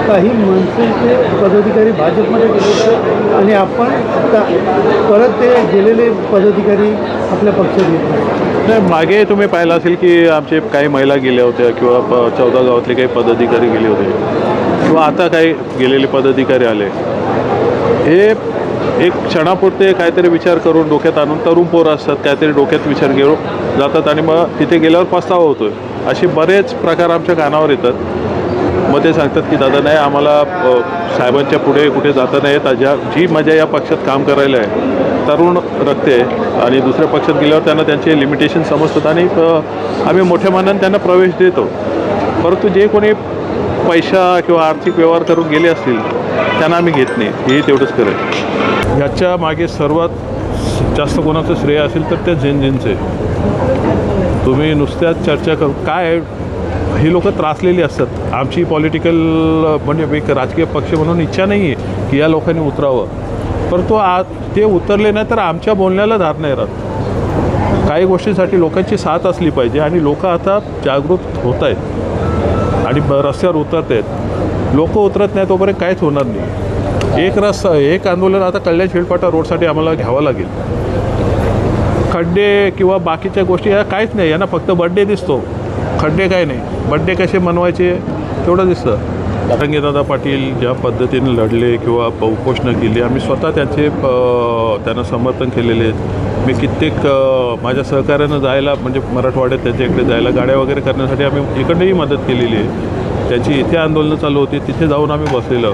काही मनसेचे पदाधिकारी भाजपमध्ये गेले होते आणि आपण परत ते गेलेले पदाधिकारी आपल्या पक्षात येत नाही, मागे तुम्ही पाहिलं असेल की आमचे काही महिला गेल्या होत्या किंवा 14 गावातले काही पदाधिकारी गेले होते किंवा आता काही गेलेले पदाधिकारी आले. हे एक क्षणापुरते काहीतरी विचार करून डोक्यात आणून, तरुण पोरं असतात, काहीतरी डोक्यात विचार घेऊन जातात आणि मग तिथे गेल्यावर पस्तावा होतो. असे बरेच प्रकार आमच्या कानावर येतात. मग ते सांगतात की दादा नाही, आम्हाला साहेबांच्या पुढे कुठे जाता नाही येत. जी मजा या पक्षात काम करायला आहे, तरुण रक्त आहे आणि दुसऱ्या पक्षात गेल्यावर त्यांना त्यांचे लिमिटेशन समजतात आणि आम्ही मोठ्या मनाने त्यांना प्रवेश देतो. परंतु जे कोणी पैसा किंवा आर्थिक व्यवहार करून गेले असतील त्यांना आम्ही घेत नाही, हेही तेवढंच करेल. याच्या मागे सर्वात जास्त कोणाचं श्रेय असेल तर ते झेनझेनचे. तुम्ही नुसत्याच चर्चा करू काय, ही लोकं त्रासलेली असतात. आमची पॉलिटिकल म्हणजे एक राजकीय पक्ष म्हणून इच्छा नाही आहे की या लोकांनी उतरावं, परंतु ते उतरले नाही तर आमच्या बोलण्याला धार नाही राहत. काही गोष्टींसाठी लोकांची साथ असली पाहिजे आणि लोक आता जागृत होत आहेत आणि रस्त्यावर उतरत आहेत. लोक उतरत नाही तोपर्यंत काहीच होणार नाही. एक आंदोलन आता कल्याण शिळपाटा रोडसाठी आम्हाला घ्यावं लागेल. खड्डे किंवा बाकीच्या गोष्टी या काहीच नाही, यांना फक्त बड्डे दिसतो, खड्डे काय नाही. बड्डे कसे मनवायचे तेवढं दिसतं. जरांगेदादा पाटील ज्या पद्धतीने लढले किंवा उपोषणं केली, आम्ही स्वतः त्यांना समर्थन केलेले आहेत. मी कित्येक माझ्या सहकार्यानं जायला म्हणजे मराठवाड्यात त्यांच्याकडे जायला गाड्या वगैरे करण्यासाठी आम्ही इकडंही मदत केलेली आहे. त्यांची इथे आंदोलनं चालू होती, तिथे जाऊन आम्ही बसलेलो.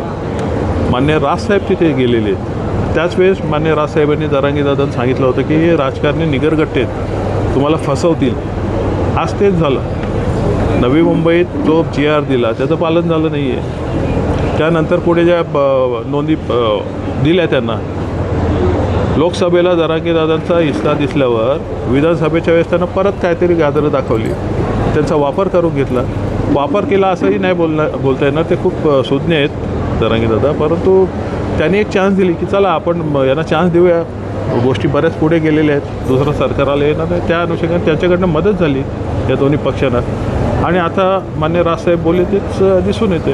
मान्य राजसाहेब तिथे गेलेले आहेत. त्याच वेळेस मान्य राजसाहेबांनी जरांगेदादांनी सांगितलं होतं की हे राजकारणी निगरगट्टे आहेत, तुम्हाला फसवतील. आज तेच झालं. नवी मुंबईत जो GR दिला त्याचं पालन झालं नाही आहे. त्यानंतर पुढे ज्या नोंदी दिल्या त्यांना, लोकसभेला जरांगेदादांचा हिस्सा दिसल्यावर विधानसभेच्या वेळेस त्यांना परत काहीतरी गाजरं दाखवली, त्यांचा वापर करून घेतला. वापर केला असंही नाही बोलता येणार, ते खूप सुज्ञ आहेत जरांगेदादा. परंतु त्यांनी एक चान्स दिली की चला आपण यांना चान्स देऊया. गोष्टी बऱ्याच पुढे गेलेल्या आहेत, दुसरं सरकार आलं येणार नाही. त्या अनुषंगाने त्यांच्याकडनं मदत झाली या दोन्ही पक्षांना आणि आता मान्य राजसाहेब बोलले तेच दिसून येते.